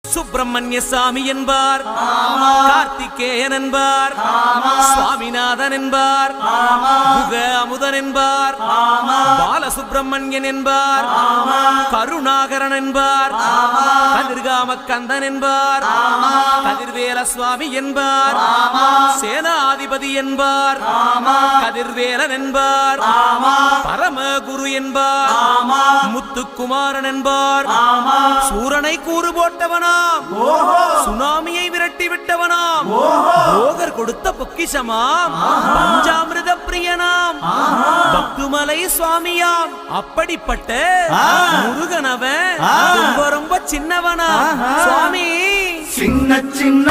சுப்பிரமணிய சாமி என்பார், கார்த்திகேயன் என்பார், சுவாமிநாதன் என்பார், முக அமுதன் என்பார், பாலசுப்பிரமணியன் என்பார், கருணாகரன் என்பார், கதிர்காம கந்தன் என்பார், கதிர்வேல சுவாமி என்பார், சேனாதிபதி என்பார், கதிர்வேலன் என்பார், பரமகுரு என்பார், முத்துக்குமாரன் என்பார், சூரனை கூறு போட்டவனா, சுனாமியை விரட்டி விட்டவனாம், போகர் கொடுத்த பொக்கிஷமாம், பஞ்சாமிர்த பிரியனாம், பக்துமலை சுவாமியாம். அப்படிப்பட்ட முருகனவன் ரொம்ப ரொம்ப சின்னவனா சுவாமி. சின்ன சின்ன